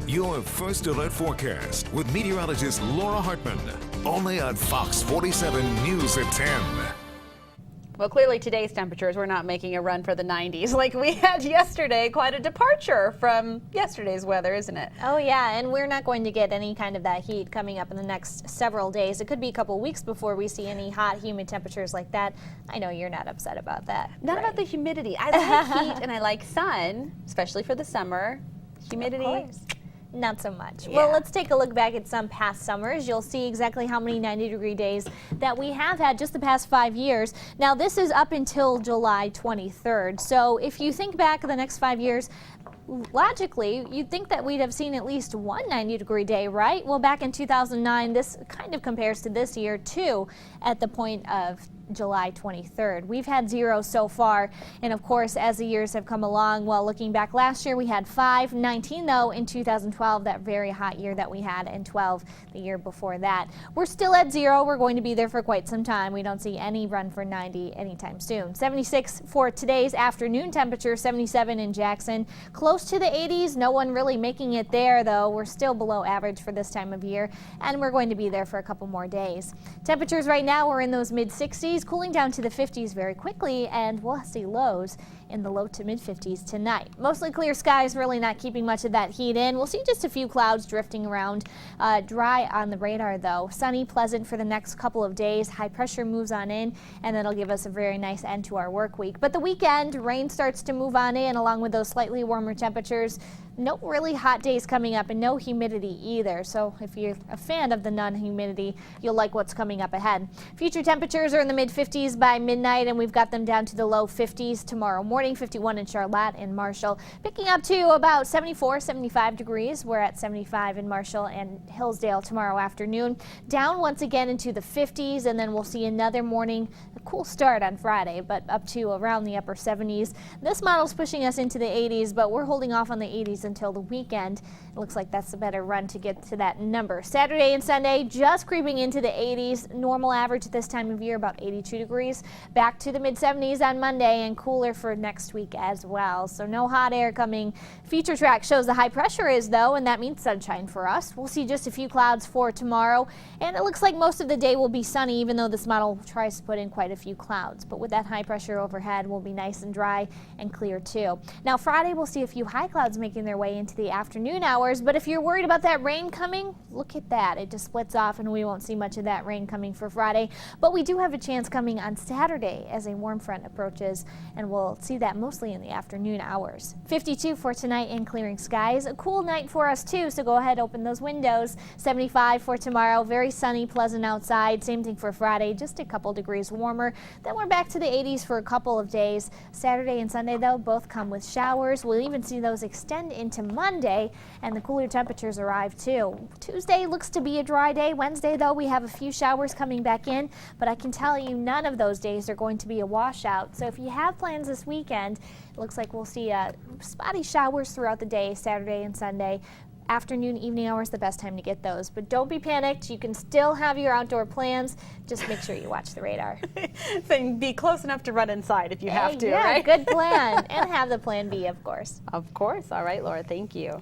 Your first alert forecast with meteorologist Laura Hartman. Only on Fox 47 News at 10. Well, clearly today's temperatures, we're not making a run for the 90s like we had yesterday. Quite a departure from yesterday's weather, isn't it? Oh yeah, and we're not going to get any kind of that heat coming up in the next several days. It could be a couple weeks before we see any hot, humid temperatures like that. I know you're not upset about that. Not about the humidity. I like heat and I like sun, especially for the summer. Humidity. Of course. Not so much. Yeah. Well, let's take a look back at some past summers. You'll see exactly how many 90-degree days that we have had just the past 5 years. Now, this is up until July 23rd. So if you think back the next 5 years, logically, you'd think that we'd have seen at least one 90-degree day, right? Well, back in 2009, this kind of compares to this year, too, at the point of July 23rd. We've had 0 so far, and of course, as the years have come along, well, looking back last year, we had 5, 19 though in 2012, that very hot year that we had, and 12 the year before that. We're still at 0. We're going to be there for quite some time. We don't see any run for 90 anytime soon. 76 for today's afternoon temperature, 77 in Jackson. Close to the 80s. No one really making it there, though. We're still below average for this time of year, and we're going to be there for a couple more days. Temperatures right now are in those mid-60s. Cooling down to the 50s very quickly, and we'll see lows in the low to mid 50s tonight. Mostly clear skies, really not keeping much of that heat in. We'll see just a few clouds drifting around. Dry on the radar though. Sunny, pleasant for the next couple of days. High pressure moves on in, and that'll give us a very nice end to our work week. But the weekend, rain starts to move on in along with those slightly warmer temperatures. No really hot days coming up and no humidity either. So if you're a fan of the non-humidity, you'll like what's coming up ahead. Future temperatures are in the mid-50s by midnight, and we've got them down to the low 50s tomorrow morning. 51 in Charlotte and Marshall, picking up to about 74, 75 degrees. We're at 75 in Marshall and Hillsdale tomorrow afternoon. Down once again into the 50s, and then we'll see another morning, a cool start on Friday, but up to around the upper 70s. This model's pushing us into the 80s, but we're holding off on the 80s until the weekend. It looks like that's a better run to get to that number. Saturday and Sunday just creeping into the 80s. Normal average at this time of year about 82 degrees. Back to the mid 70s on Monday, and cooler for next week as well. So no hot air coming. Future track shows the high pressure is though, and that means sunshine for us. We'll see just a few clouds for tomorrow, and it looks like most of the day will be sunny, even though this model tries to put in quite a few clouds. But with that high pressure overhead, we'll be nice and dry and clear too. Now Friday, we'll see a few high clouds making their way into the afternoon hours, but if you're worried about that rain coming, look at that. It just splits off and we won't see much of that rain coming for Friday, but we do have a chance coming on Saturday as a warm front approaches, and we'll see that mostly in the afternoon hours. 52 for tonight and clearing skies. A cool night for us too, so go ahead, open those windows. 75 for tomorrow, very sunny, pleasant outside. Same thing for Friday, just a couple degrees warmer. Then we're back to the 80s for a couple of days. Saturday and Sunday though, both come with showers. We'll even see those extend into Monday, and the cooler temperatures arrive too. Tuesday looks to be a dry day. Wednesday though, we have a few showers coming back in, but I can tell you none of those days are going to be a washout. So if you have plans this weekend, it looks like we'll see spotty showers throughout the day, Saturday and Sunday. Afternoon, evening hours, the best time to get those. But don't be panicked. You can still have your outdoor plans. Just make sure you watch the radar. So be close enough to run inside if you have to, yeah, right? good plan. And have the plan B, of course. Of course. All right, Laura, thank you.